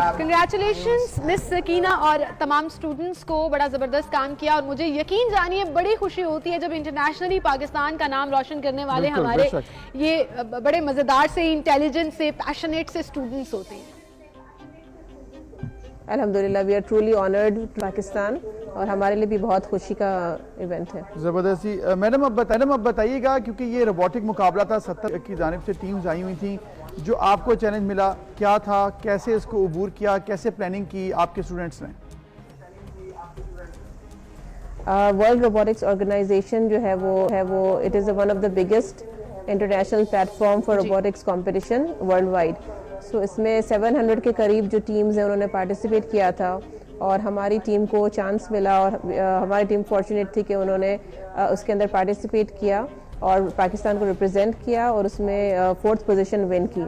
Congratulations miss Sakina और तमाम students को, बड़ा ज़बरदस्त काम किया और मुझे यकीन जानिए बड़ी खुशी होती है जब इंटरनेशनली पाकिस्तान का नाम रोशन करने वाले हमारे ये बड़े मज़ेदार से, इंटेलिजेंट से, पैशनेट से स्टूडेंट्स होते हैं। अल्हम्दुलिल्लाह we are truly honoured Pakistan और हमारे लिए भी बहुत खुशी का इवेंट है। ज़बरदस्ती। मैडम अब बताइएगा, क्योंकि ये रोबोटिक मुकाबला था, 70 की जानिब से टीम्स आई हुई थी, जो आपको चैलेंज मिला क्या था, कैसे इसको अबूर किया, कैसे प्लानिंग की आपके स्टूडेंट्स ने? वर्ल्ड रोबोटिक्स ऑर्गेनाइजेशन जो है वो it is one of the biggest international platform for robotics competition world wide. So इसमें 700 के करीब जो टीम्स हैं उन्होंने पार्टिसिपेट किया था और हमारी टीम को चांस मिला और हमारी टीम फॉर्चुनेट थी कि उन्होंने उसके अंदर पार्टिसिपेट किया और पाकिस्तान को रिप्रेजेंट किया और उसमें 4th पोजीशन विन की।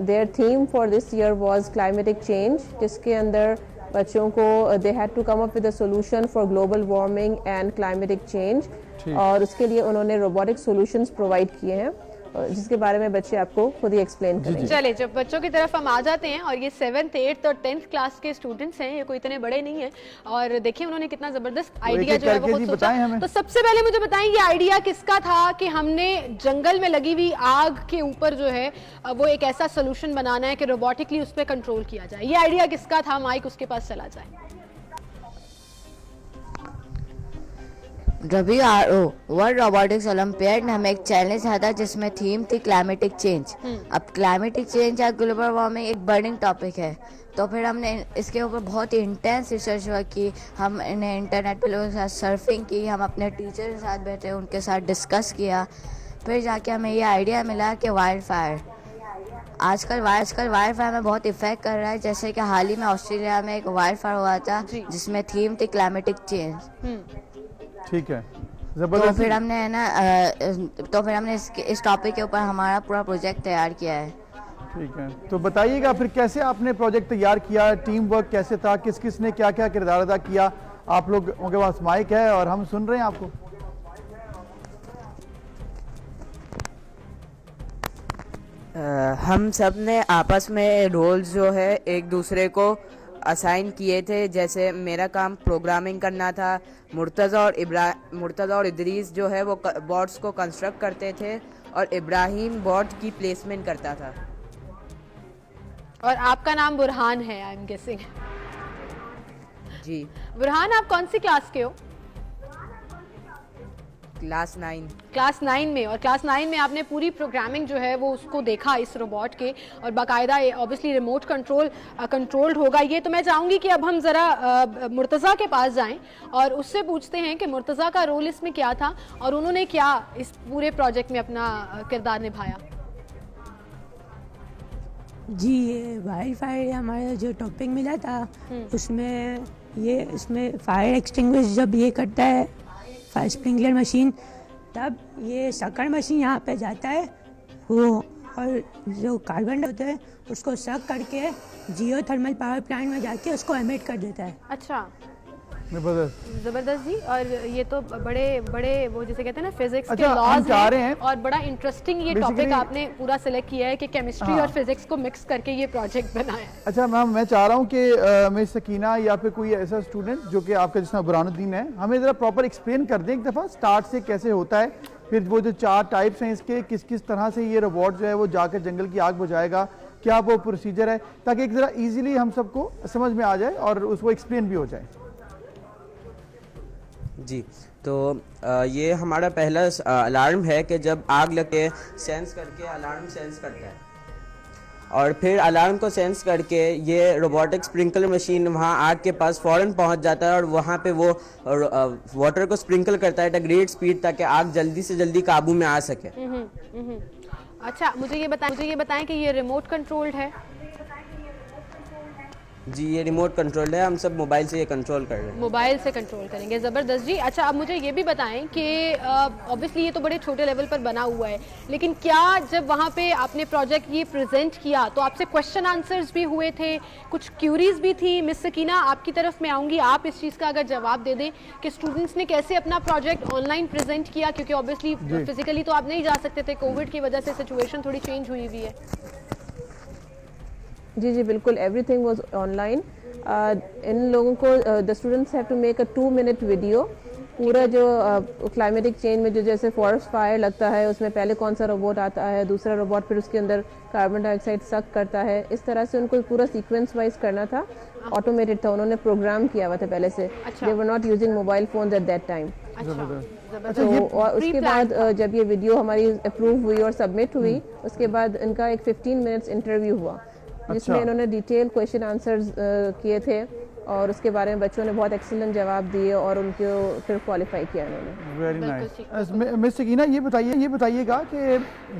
Their theme for this year was climatic change, जिसके अंदर बच्चों को they had to come up with a solution for global warming and climatic change, और उसके लिए उन्होंने रोबोटिक सॉल्यूशंस प्रोवाइड किए हैं जिसके बारे में बच्चे आपको खुद ही एक्सप्लेन करेंगे। चलिए, जब बच्चों की तरफ हम आ जाते हैं और ये 7th, 8th और 10th क्लास के स्टूडेंट्स हैं, ये कोई इतने बड़े नहीं हैं, और देखिए उन्होंने कितना जबरदस्त आइडिया जो है वो खुद सोचा। तो सबसे पहले मुझे बताएं ये आइडिया किसका था कि हमने जंगल में लगी हुई आग के ऊपर जो है वो एक ऐसा सोल्यूशन बनाना है कि रोबोटिकली उस पर कंट्रोल किया जाए। ये आइडिया किसका था? माइक उसके पास चला जाए। WRO वर्ल्ड रोबोटिक्स ओलंपियाड में हमें एक चैलेंज था जिसमें थीम थी क्लाइमेटिक चेंज। अब क्लाइमेटिक चेंज या ग्लोबल वार्मिंग एक बर्निंग टॉपिक है, तो फिर हमने इसके ऊपर बहुत ही इंटेंस रिसर्च वर्क की। हम इन्हें इंटरनेट पे लोगों के साथ सर्फिंग की, हम अपने टीचर के साथ बैठे उनके साथ डिस्कस किया, फिर जाके हमें ये आइडिया मिला कि वाइल्ड फायर आजकल वाइल्ड फायर में बहुत इफेक्ट कर रहा है। जैसे कि हाल ही में ऑस्ट्रेलिया में एक वाइल्ड फायर हुआ था जिसमें थीम थी क्लाइमेटिक चेंज। ठीक है, तो फिर हमने है ना इस टॉपिक के ऊपर हमारा पूरा प्रोजेक्ट तैयार किया है। ठीक है, तो बताइएगा फिर कैसे आपने प्रोजेक्ट तैयार किया, टीम वर्क कैसे था, किस किस ने क्या क्या किरदार अदा किया? आप लोग उनके पास माइक है और हम सुन रहे हैं आपको। हम सब ने आपस में रोल्स जो है एक दूसरे को असाइन किए थे। जैसे मेरा काम प्रोग्रामिंग करना था, मुर्तज़ा और इदरीस जो है वो बॉट्स को कंस्ट्रक्ट करते थे और इब्राहिम बॉट की प्लेसमेंट करता था। और आपका नाम बुरहान है, आई एम गेसिंग। जी। बुरहान, आप कौन सी क्लास के हो? क्लास 9। क्लास 9 में। और क्लास 9 में आपने पूरी प्रोग्रामिंग जो है वो उसको देखा इस रोबोट के, और बाकायदा ऑब्वियसली रिमोट कंट्रोल्ड होगा ये। तो मैं चाहूँगी कि अब हम ज़रा मुर्तज़ा के पास जाएं और उससे पूछते हैं कि मुर्तज़ा का रोल इसमें क्या था और उन्होंने क्या इस पूरे प्रोजेक्ट में अपना किरदार निभाया। जी, ये वाइल्ड फायर हमारा जो टॉपिक मिला था इसमें फायर एक्सटिंग्विश जब ये करता है फायर स्प्रिंकलर मशीन, तब ये शक्कर मशीन यहाँ पे जाता है वो, और जो कार्बन होता है उसको सक करके जियो थर्मल पावर प्लांट में जाके उसको एमिट कर देता है। अच्छा, जबरदस्त जी। और ये तो बड़े बड़े वो जिसे कहते हैं ना फिजिक्स के लॉज हैं, और बड़ा इंटरेस्टिंग ये टॉपिक आपने पूरा सिलेक्ट किया है कि केमिस्ट्री और फिजिक्स को मिक्स करके ये प्रोजेक्ट बनाया। अच्छा मैम, मैं चाह रहा हूँ कि मिस सकीना या फिर कोई ऐसा स्टूडेंट जो कि आपका जिसमें बुरहानुद्दीन है, हमें ज़रा प्रॉपर एक्सप्लेन कर दें एक दफ़ा स्टार्ट से कैसे होता है, फिर वो जो 4 टाइप्स हैं इसके, किस किस तरह से ये रोबोट जो है वो जाकर जंगल की आग बुझाएगा, क्या वो प्रोसीजर है, ताकि एक ज़रा ईजिली हम सबको समझ में आ जाए और उसको एक्सप्लेन भी हो जाए। जी, तो ये हमारा पहला अलार्म है कि जब आग लगे सेंस करके अलार्म सेंस करता है, और फिर अलार्म को सेंस करके ये रोबोटिक स्प्रिंकलर मशीन वहाँ आग के पास फ़ौरन पहुँच जाता है और वहाँ पे वो वाटर को स्प्रिंकल करता है एट अ ग्रेट स्पीड, ताकि आग जल्दी से जल्दी काबू में आ सके। अच्छा, मुझे ये बताएं कि ये रिमोट कंट्रोल्ड है? जी, ये रिमोट कंट्रोल्ड है, हम सब मोबाइल से ये कंट्रोल कर रहे हैं। मोबाइल से कंट्रोल करेंगे, ज़बरदस्त जी। अच्छा, अब मुझे ये भी बताएं कि ऑब्वियसली ये तो बड़े छोटे लेवल पर बना हुआ है, लेकिन क्या जब वहाँ पे आपने प्रोजेक्ट ये प्रेजेंट किया तो आपसे क्वेश्चन आंसर्स भी हुए थे, कुछ क्यूरीज भी थी? मिस सकीना, आपकी तरफ मैं आऊँगी, आप इस चीज़ का अगर जवाब दे दें कि स्टूडेंट्स ने कैसे अपना प्रोजेक्ट ऑनलाइन प्रेजेंट किया, क्योंकि ऑब्वियसली फिजिकली तो आप नहीं जा सकते थे, कोविड की वजह से सिचुएशन थोड़ी चेंज हुई हुई है। जी जी बिल्कुल, एवरीथिंग वाज ऑनलाइन। इन लोगों को the students have to make a 2-minute video. पूरा जो क्लाइमेटिक चेंज में जो जैसे फॉरेस्ट फायर लगता है उसमें पहले कौन सा रोबोट आता है, दूसरा रोबोट फिर उसके अंदर कार्बन डाइऑक्साइड सक करता है, इस तरह से उनको पूरा सीक्वेंस वाइज करना था। ऑटोमेटेड था, उन्होंने प्रोग्राम किया हुआ था पहले से। They were not using mobile phone at that time. तो और उसके बाद जब ये वीडियो हमारी अप्रूव हुई और सबमिट हुई, उसके बाद इनका एक 15 मिनट्स इंटरव्यू हुआ जिसमें इन्होंने डिटेल क्वेश्चन आंसर्स किए थे और उसके बारे में बच्चों ने बहुत एक्सीलेंट जवाब दिए और उनको फिर क्वालिफाई किया इन्होंने। Very nice. मिस सकीना, ये बताइएगा कि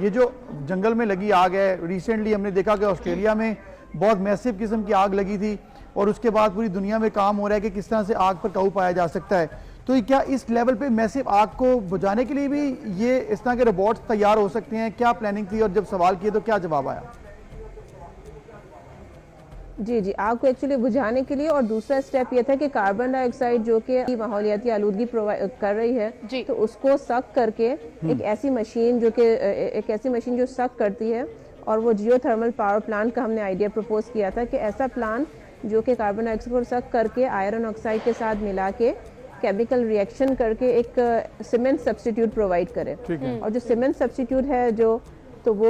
ये जो जंगल में लगी आग है, रिसेंटली हमने देखा कि ऑस्ट्रेलिया में बहुत मैसिव किस्म की आग लगी थी और उसके बाद पूरी दुनिया में काम हो रहा है कि किस तरह से आग पर काबू पाया जा सकता है। तो क्या इस लेवल पे मैसिव आग को बुझाने के लिए भी ये इस तरह के रोबोट्स तैयार हो सकते हैं? क्या प्लानिंग थी और जब सवाल किए तो क्या जवाब आया? जी जी, आग को एक्चुअली बुझाने के लिए और दूसरा स्टेप ये था कि कार्बन डाइऑक्साइड जो कि माहौलियाती आलूदगी कर रही है, तो उसको सक करके एक ऐसी मशीन जो सक करती है, और वो जियोथर्मल पावर प्लांट का हमने आइडिया प्रपोज किया था कि ऐसा प्लांट जो कि कार्बन डाइऑक्साइड को सक करके आयरन ऑक्साइड के साथ मिला के केमिकल रिएक्शन करके एक सीमेंट सब्स्टिट्यूट प्रोवाइड करे। और जो सीमेंट सब्स्टिट्यूट है तो वो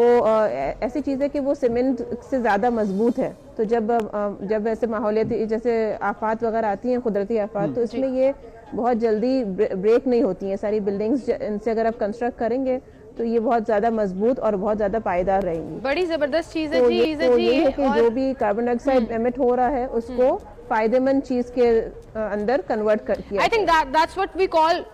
ऐसी चीज़ है कि वो सीमेंट से ज़्यादा मजबूत है। तो जब ऐसे माहौलियाती जैसे आफात वगैरह आती हैं, कुदरती आफात, तो इसमें ये बहुत जल्दी ब्रेक नहीं होती हैं सारी बिल्डिंग्स। इनसे अगर आप कंस्ट्रक्ट करेंगे तो ये बहुत ज़्यादा मजबूत और बहुत ज़्यादा पायदार रहेंगी। बड़ी ज़बरदस्त चीज़ है तो जी। ये है कि जो भी कार्बन डाइऑक्साइड एमिट हो रहा है उसको फायदेमंद चीज के अंदर कन्वर्ट कर किया। I think that's what we call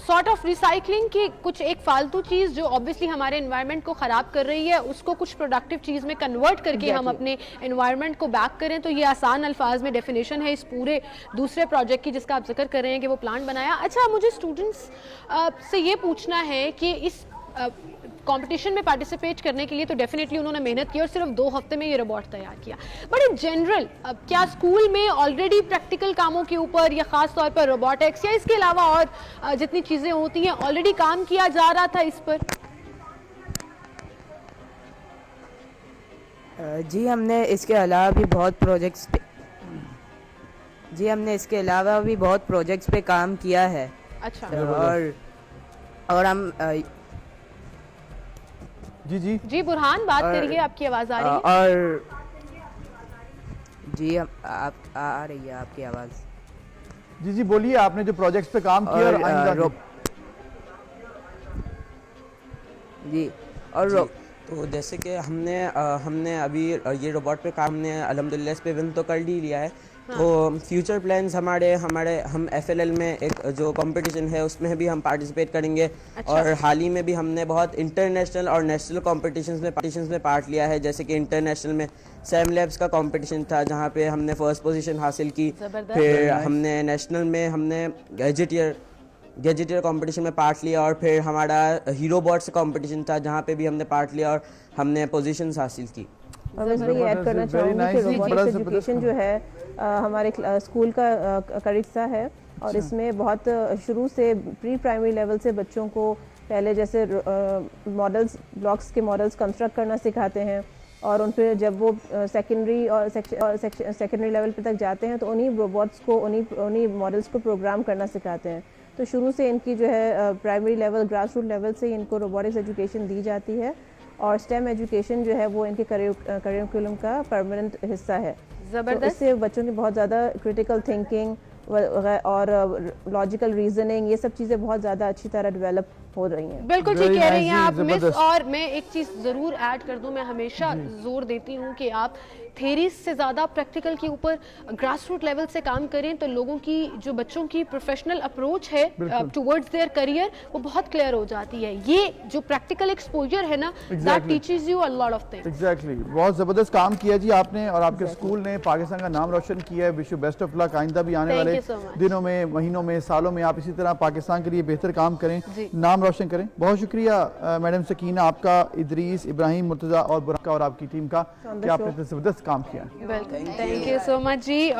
sort of recycling, कि कुछ एक फालतू चीज जो ऑब्वियसली हमारे एनवायरनमेंट को खराब कर रही है उसको कुछ प्रोडक्टिव चीज में कन्वर्ट करके हम अपने एनवायरनमेंट को बैक करें। तो ये आसान अल्फाज में डेफिनेशन है इस पूरे दूसरे प्रोजेक्ट की जिसका आप जिक्र कर रहे हैं कि वो प्लांट बनाया। अच्छा, मुझे स्टूडेंट्स से ये पूछना है कि इस कंपटीशन में पार्टिसिपेट करने के लिए तो डेफिनेटली उन्होंने मेहनत की और सिर्फ 2 हफ्ते में ये रोबोट तैयार किया, बट इन जनरल क्या स्कूल में ऑलरेडी प्रैक्टिकल कामों के ऊपर या खास तौर पर रोबोटिक्स या इसके अलावा और जितनी चीज़ें होती हैं ऑलरेडी काम किया जा रहा था इस पर? जी हमने इसके अलावा भी बहुत प्रोजेक्ट्स पे काम किया है। अच्छा। और हम जी बुरहान बात करिए, आपकी आवाज़ आ रही है। और जी आप आ रही है आपकी आवाज़। जी बोलिए, आपने जो प्रोजेक्ट्स पे काम किया तो जैसे कि हमने अभी ये रोबोट पे काम हमने अल्हम्दुलिल्लाह इस पे विन तो कर ही लिया है। तो फ्यूचर प्लान्स हम FLL में एक जो कंपटीशन है उसमें भी हम पार्टिसिपेट करेंगे। अच्छा। और हाल ही में भी हमने बहुत इंटरनेशनल और नेशनल कॉम्पिटिशन्स में पार्ट लिया है। जैसे कि इंटरनेशनल में सैम लैब्स का कंपटीशन था जहाँ पे हमने फर्स्ट पोजीशन हासिल की। फिर हमने नेशनल में हमने गैजेटियर कंपटीशन में पार्ट लिया और फिर हमारा हीरो बॉट्स कंपटीशन था जहाँ पे भी हमने पार्ट लिया और हमने पोजीशंस हासिल की। और मैं इसमें ये ऐड करना चाहूँगी कि रोबोटिक्स एजुकेशन जो है हमारे स्कूल का हिस्सा है और इसमें बहुत शुरू से प्री प्राइमरी लेवल से बच्चों को पहले जैसे ब्लॉक्स के मॉडल्स कंस्ट्रक्ट करना सिखाते हैं और उन फिर जब वो सेकेंडरी लेवल पे तक जाते हैं तो उन्हीं रोबोट्स को उन्हीं मॉडल्स को प्रोग्राम करना सिखाते हैं। तो शुरू से इनकी जो है primary level grass root level से इनको रोबोटिक्स एजुकेशन दी जाती है और स्टेम एजुकेशन जो है वो इनके करिकुलम का परमानेंट हिस्सा है। तो इससे बच्चों की बहुत ज़्यादा क्रिटिकल थिंकिंग और लॉजिकल रीजनिंग ये सब चीज़ें बहुत ज़्यादा अच्छी तरह डेवलप हो रही हैं। बिल्कुल ठीक कह रही हैं आप मिस। और मैं एक चीज़ ज़रूर ऐड कर दूं, मैं हमेशा जोर देती हूं कि आप थेरी से ज़्यादा प्रैक्टिकल के ऊपर ग्रास रूट लेवल से काम करें तो लोगों की जो बच्चों की प्रोफेशनल अप्रोच है टुवर्ड्स देयर करियर वो बहुत क्लियर हो जाती है। ये जो प्रैक्टिकल एक्सपोजर है ना that teaches you a lot of things. Exactly, बहुत ज़बरदस्त काम किया जी आपने और आपके स्कूल ने पाकिस्तान का नाम रोशन किया है। Wish you best of luck, आइंदा भी आने वाले दिनों में, महीनों में, सालों में आप इसी तरह पाकिस्तान के लिए बेहतर काम करें, नाम रोशन करें। बहुत शुक्रिया मैडम सकीना आपका, इदरीस, इब्राहिम, मुर्तज़ा और बुरका और आपकी टीम का कि आपने जबरदस्त काम किया। Thank you so much ji.